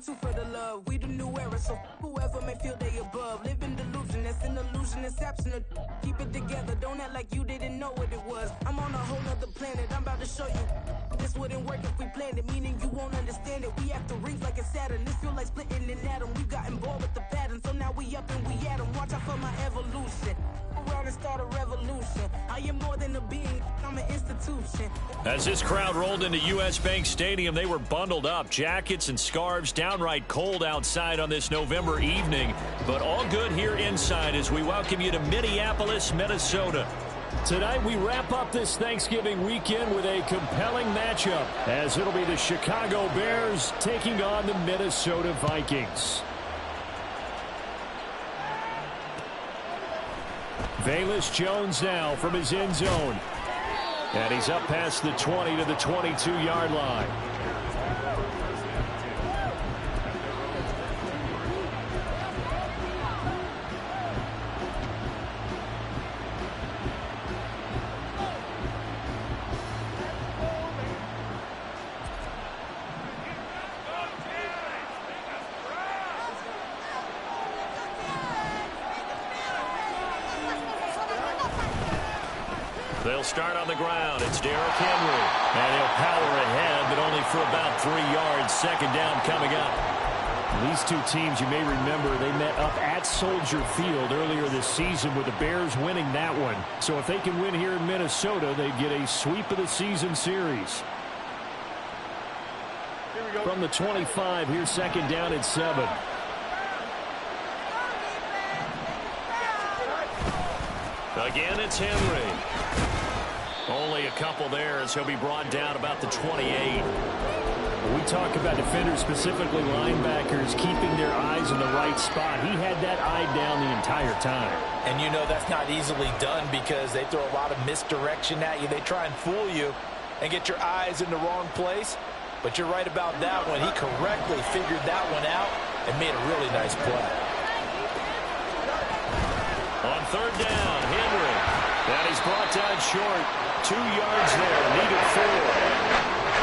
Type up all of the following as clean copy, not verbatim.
too for the love. We the new era, so whoever may feel they above. Living delusion, that's an illusion, it's absent. Keep it together, don't act like you didn't know what it was. I'm on a whole nother planet, I'm about to show you. This wouldn't work if we planned it, meaning you won't understand it. We have to rings like a Saturn, this feel like splitting an atom. We got involved with the pattern, so now we up and we at 'em. Watch out for my evolution. Around and start a revolution. I am more than a being, I'm an institution. As this crowd rolled into U.S. Bank Stadium, they were bundled up, jackets and scarves, downright cold outside on this November evening. But all good here inside as we welcome you to Minneapolis, Minnesota. Tonight we wrap up this Thanksgiving weekend with a compelling matchup, as it'll be the Chicago Bears taking on the Minnesota Vikings. Velus Jones now from his end zone. And he's up past the 20 to the 22-yard line. They'll start on the ground. It's Derrick Henry. And he'll power ahead, but only for about 3 yards. Second down coming up. These two teams, you may remember, they met up at Soldier Field earlier this season with the Bears winning that one. So if they can win here in Minnesota, they'd get a sweep of the season series. From the 25, here's second down at 7. Again, it's Henry. Only a couple there as he'll be brought down about the 28. We talk about defenders, specifically linebackers, keeping their eyes in the right spot. He had that eye down the entire time. And you know that's not easily done because they throw a lot of misdirection at you. They try and fool you and get your eyes in the wrong place. But you're right about that one. He correctly figured that one out and made a really nice play. On third down, Henry. And he's brought down short. 2 yards there, needed 4.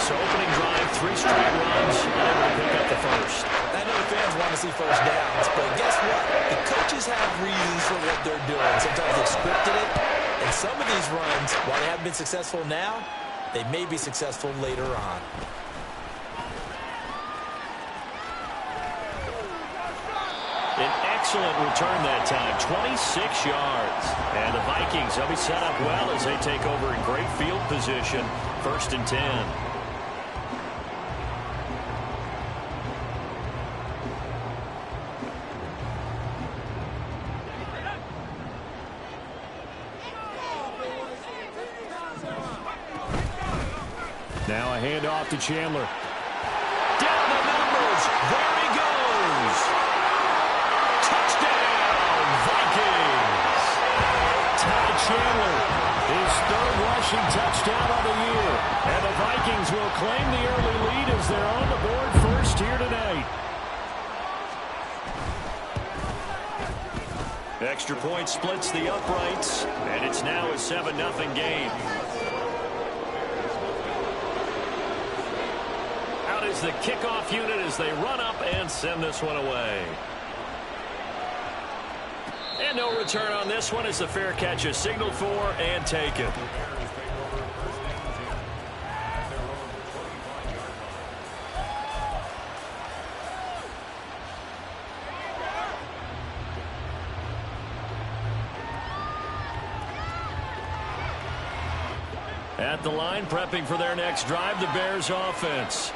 So opening drive, 3 straight runs, able to pick up the first. I know the fans want to see first downs, but guess what? The coaches have reasons for what they're doing. Sometimes they've scripted it, and some of these runs, while they haven't been successful now, they may be successful later on. An excellent return that time, 26 yards. And the Vikings will be set up well as they take over in great field position. 1st and 10. Now a handoff to Chandler. Down the numbers. There he goes. Touchdown, Vikings. Ty Chandler, his 3rd rushing touchdown of the year. And the Vikings will claim the early lead as they're on the board first here tonight. Extra point splits the uprights, and it's now a 7-0 game. Out is the kickoff unit as they run up and send this one away. And no return on this one as the fair catch is signaled for and taken. At the line, prepping for their next drive, the Bears offense.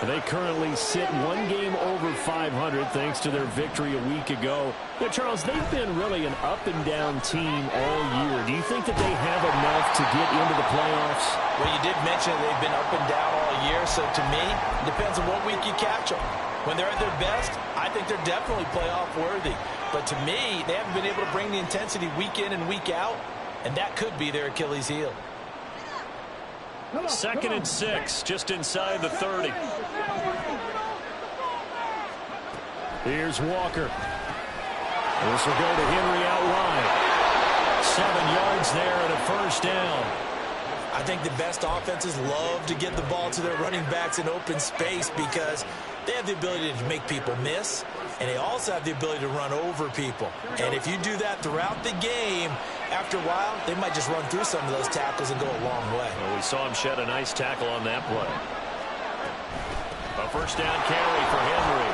They currently sit 1 game over 500 thanks to their victory a week ago. Now, Charles, they've been really an up-and-down team all year. Do you think that they have enough to get into the playoffs? Well, you did mention they've been up and down all year, so to me, it depends on what week you catch them. When they're at their best, I think they're definitely playoff worthy. But to me, they haven't been able to bring the intensity week in and week out, and that could be their Achilles heel. 2nd and 6, just inside the 30. Here's Walker. This will go to Henry out wide. 7 yards there and a first down. I think the best offenses love to get the ball to their running backs in open space because They have the ability to make people miss, and they also have the ability to run over people. And if you do that throughout the game, after a while, they might just run through some of those tackles and go a long way. Well, we saw him shed a nice tackle on that play. A first down carry for Henry.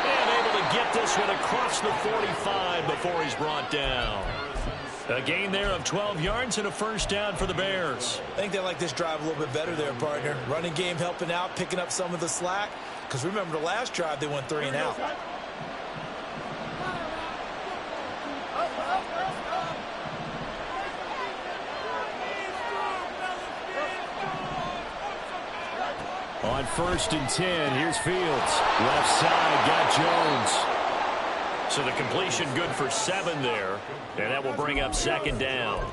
And able to get this one across the 45 before he's brought down. A gain there of 12 yards and a first down for the Bears. I think they like this drive a little bit better there, partner. Running game helping out, picking up some of the slack. Because remember, the last drive, they went 3 and out. On 1st and 10, here's Fields. Left side, got Jones. So the completion good for 7 there, and that will bring up 2nd down.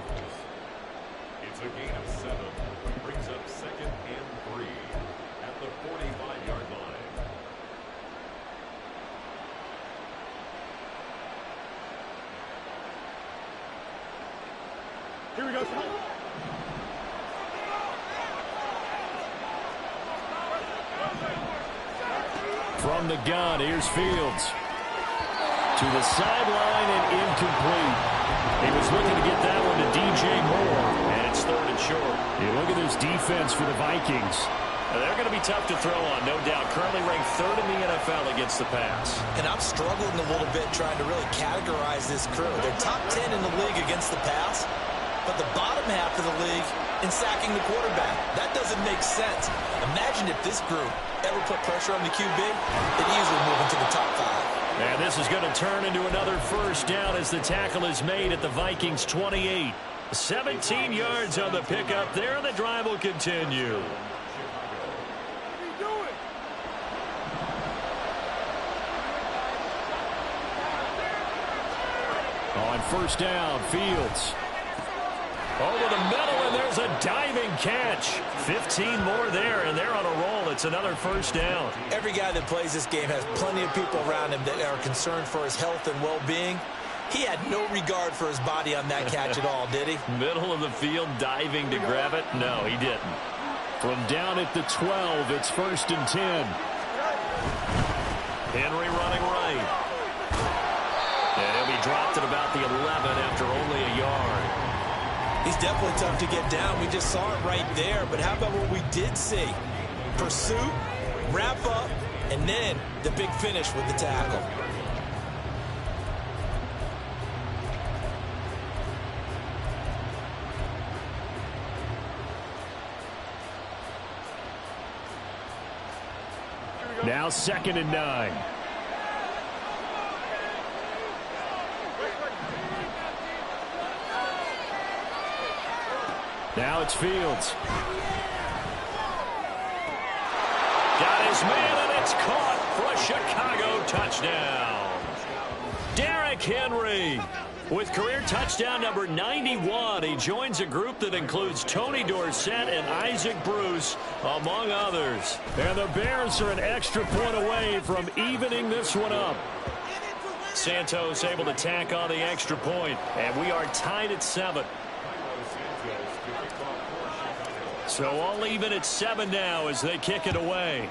It's a gain of 7. Brings up 2nd and 3 at the 45-yard line. Here we go. From the gun, here's Fields. To the sideline and incomplete. He was looking to get that one to DJ Moore, and it's 3rd and short. Yeah, look at this defense for the Vikings. Now, they're going to be tough to throw on, no doubt. Currently ranked 3rd in the NFL against the pass. And I'm struggling a little bit trying to really categorize this crew. They're top 10 in the league against the pass, but the bottom half of the league in sacking the quarterback. That doesn't make sense. Imagine if this group ever put pressure on the QB, they'd easily move into the top 5. And this is going to turn into another first down as the tackle is made at the Vikings 28. 17 yards on the pickup there, and the drive will continue. On 1st down, Fields. Over the middle, and there's a diving catch. 15 more there, and they're on a roll. It's another first down. Every guy that plays this game has plenty of people around him that are concerned for his health and well-being. He had no regard for his body on that catch at all, did he? Middle of the field, diving to grab it? No, he didn't. From down at the 12, it's 1st and 10. Henry running right. And he'll be dropped at about the 11 after only a yard. He's definitely tough to get down. We just saw it right there. But how about what we did see? Pursuit, wrap up, and then the big finish with the tackle. Now 2nd and 9. Now it's Fields. Got his man, and it's caught for a Chicago touchdown. Derrick Henry with career touchdown number 91. He joins a group that includes Tony Dorsett and Isaac Bruce, among others. And the Bears are an extra point away from evening this one up. Santos able to tack on the extra point, and we are tied at 7. So all even at 7 now as they kick it away.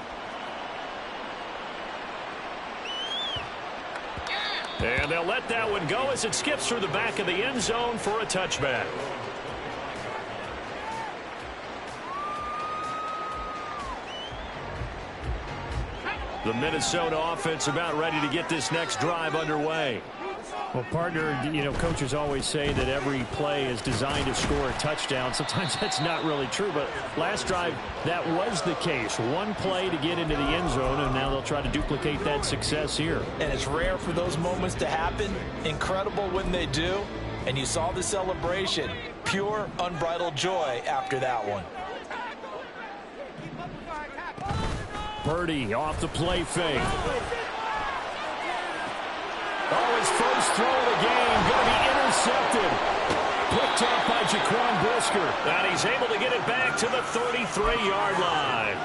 And they'll let that one go as it skips through the back of the end zone for a touchback. The Minnesota offense about ready to get this next drive underway. Well, partner, you know, coaches always say that every play is designed to score a touchdown. Sometimes that's not really true, but last drive, that was the case. One play to get into the end zone, and now they'll try to duplicate that success here. And it's rare for those moments to happen. Incredible when they do. And you saw the celebration. Pure, unbridled joy after that one. Purdy off the play fake. Oh, his first throw of the game going to be intercepted. Picked up by Jaquan Brisker. And he's able to get it back to the 33-yard line.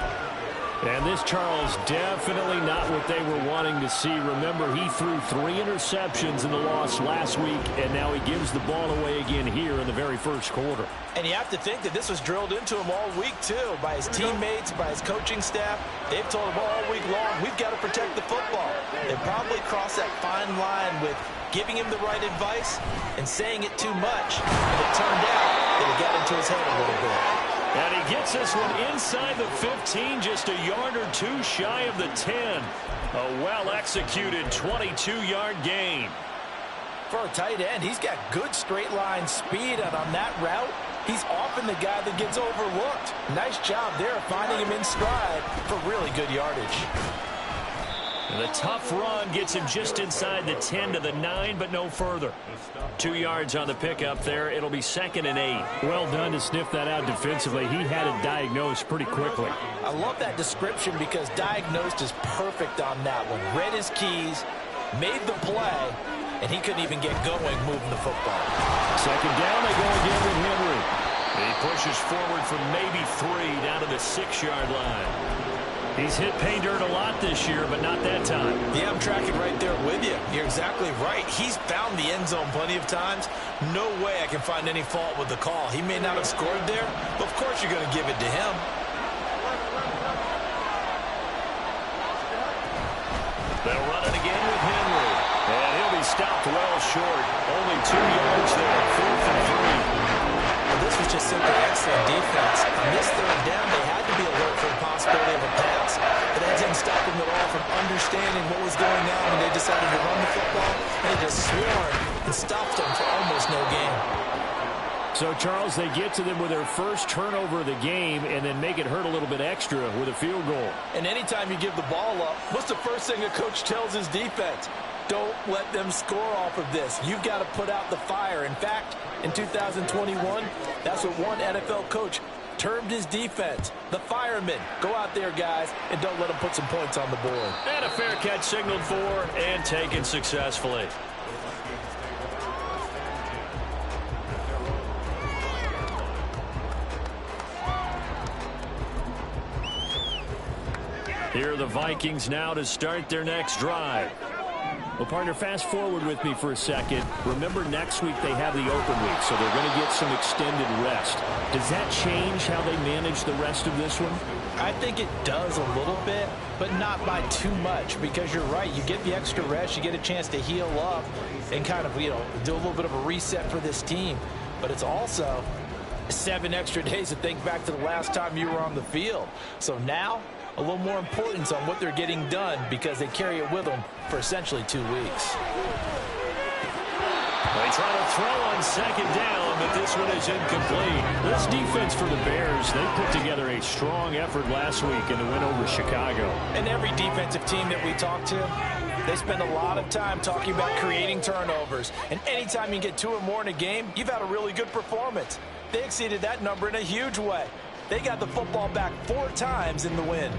And this, Charles, definitely not what they were wanting to see. Remember, he threw 3 interceptions in the loss last week, and now he gives the ball away again here in the very first quarter. And you have to think that this was drilled into him all week, too, by his teammates, by his coaching staff. They've told him all week long, we've got to protect the football. They probably crossed that fine line with giving him the right advice and saying it too much. And it turned out that it got into his head a little bit. And he gets this one inside the 15, just a yard or 2 shy of the 10. A well-executed 22-yard gain. For a tight end, he's got good straight-line speed, and on that route, he's often the guy that gets overlooked. Nice job there finding him in stride for really good yardage. And the tough run gets him just inside the 10 to the 9, but no further. 2 yards on the pickup there. It'll be 2nd and 8. Well done to sniff that out defensively. He had it diagnosed pretty quickly. I love that description because diagnosed is perfect on that one. Read his keys, made the play, and he couldn't even get going moving the football. 2nd down, they go again with Henry. He pushes forward for maybe 3 down to the 6-yard line. He's hit pay dirt a lot this year, but not that time. Yeah, I'm tracking right there with you. You're exactly right. He's found the end zone plenty of times. No way I can find any fault with the call. He may not have scored there, but of course you're going to give it to him. They'll run it again with Henry. And he'll be stopped well short. Only 2 yards there, 4th and 3. Well, this was just simply excellent defense. On this 3rd down, they had to be alert for the possibility of a pass, but that didn't stop them at all from understanding what was going on when they decided to run the football. They just swarmed and stopped them for almost no gain. So, Charles, they get to them with their first turnover of the game and then make it hurt a little bit extra with a field goal. And anytime you give the ball up, what's the first thing a coach tells his defense? Don't let them score off of this. You've got to put out the fire. In fact, in 2021, that's what one NFL coach termed his defense, the firemen. Go out there, guys, and don't let them put some points on the board. And a fair catch signaled for and taken successfully. Here are the Vikings now to start their next drive. Well, partner, fast forward with me for a second. Remember, next week they have the open week, so they're going to get some extended rest. Does that change how they manage the rest of this one? I think it does a little bit, but not by too much, because you're right. You get the extra rest, you get a chance to heal up and kind of, do a little bit of a reset for this team. But it's also 7 extra days to think back to the last time you were on the field. So now, a little more importance on what they're getting done because they carry it with them for essentially 2 weeks. They try to throw on 2nd down, but this one is incomplete. This defense for the Bears, they put together a strong effort last week in the win over Chicago. And every defensive team that we talk to, they spend a lot of time talking about creating turnovers. And anytime you get 2 or more in a game, you've had a really good performance. They exceeded that number in a huge way. They got the football back 4 times in the win.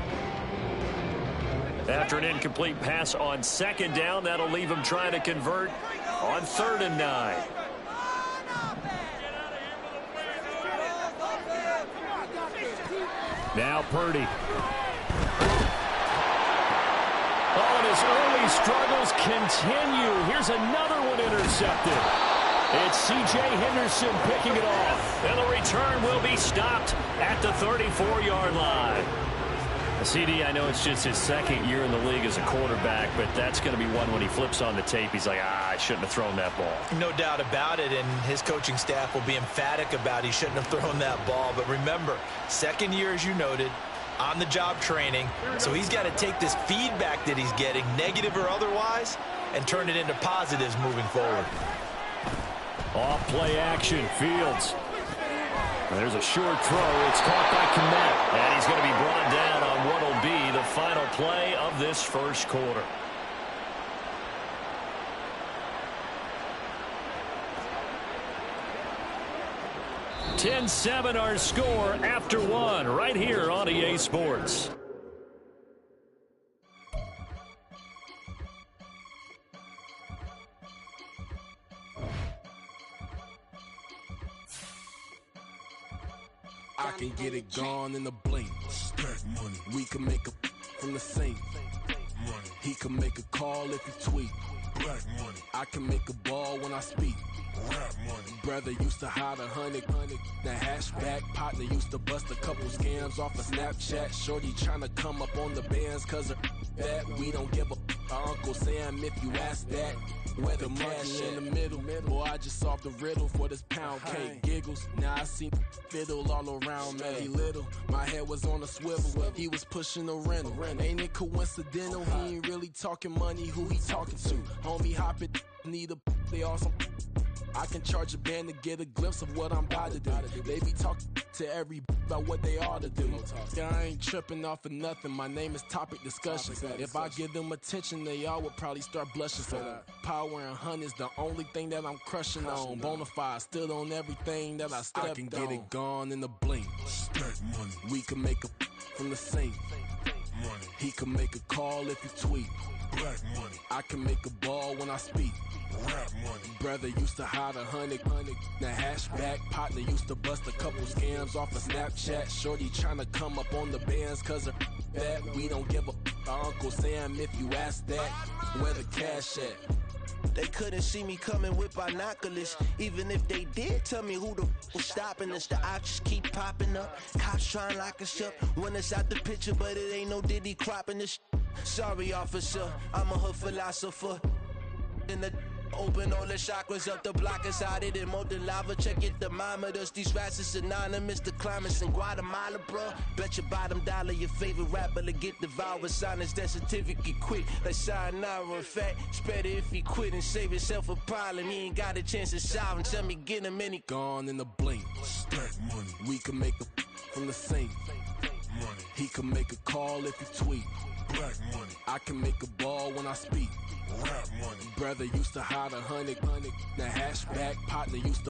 After an incomplete pass on 2nd down, that'll leave them trying to convert on 3rd and 9. Now Purdy. Oh, and his early struggles continue. Here's another one intercepted. It's C.J. Henderson picking it off. And the return will be stopped at the 34-yard line. CD, I know it's just his 2nd year in the league as a quarterback, but that's going to be one when he flips on the tape. He's like, I shouldn't have thrown that ball. No doubt about it, and his coaching staff will be emphatic about he shouldn't have thrown that ball. But remember, 2nd year, as you noted, on-the-job training. So he's got to take this feedback that he's getting, negative or otherwise, and turn it into positives moving forward. Off play action, Fields. There's a short throw. It's caught by Kmet. And he's going to be brought down on what will be the final play of this first quarter. (10-7) our score after 1 right here on EA Sports. I can get it gone in a blink. Stack money. We can make a from the sink. Money. He can make a call if he tweet. Black money. I can make a ball when I speak. Rap money. Brother used to hide 100. The hashback partner used to bust a couple scams off of Snapchat. Shorty tryna come up on the bands cause of that. We don't give a Uncle Sam if you ask that. Where the cash in the middle. Boy, I just solved the riddle for this pound cake. Giggles, now I see fiddle all around me. Little, my head was on a swivel. He was pushing a rental. Ain't it coincidental? He ain't really talking money. Who he talking to? Homie hopping, need a they awesome. I can charge a band to get a glimpse of what I'm about to do. They be talking to every about what they ought to do. Yeah, I ain't tripping off of nothing. My name is Topic Discussion. If I give them attention, they all would probably start blushing. So power and hunt is the only thing that I'm crushing on. Bonafide, stood on everything that I stepped on. I can get it gone in a blink. Stack money. We can make a from the sink. Money. He can make a call if he tweet. Black money. I can make a ball when I speak. Rap money. Brother used to hide 100. The hashback partner used to bust a couple scams off of Snapchat. Shorty tryna come up on the bands cause of that. We don't give a Uncle Sam if you ask that. Where the cash at? They couldn't see me coming with binoculars. Even if they did, tell me who the was stopping us. The options keep popping up. Cops trying to lock us up. When it's out the picture, but it ain't no Diddy cropping this. Sorry, officer, I'm a hood philosopher. In the open all the chakras up, the block is out it in molten lava. Check your thermometers, these rats is synonymous to climates in Guatemala, bro. Bet your bottom dollar your favorite rapper to get devoured. Sign his death certificate quick, like sayonara. In fact, it's better if he quit and save himself a problem. He ain't got a chance to solve and tell me get him any. Gone in a blink. Stack money. We can make a from the sink. Money. He can make a call if he tweet. Black money. I can make a ball when I speak. Rap money. Brother used to hide 100. The hashback partner used to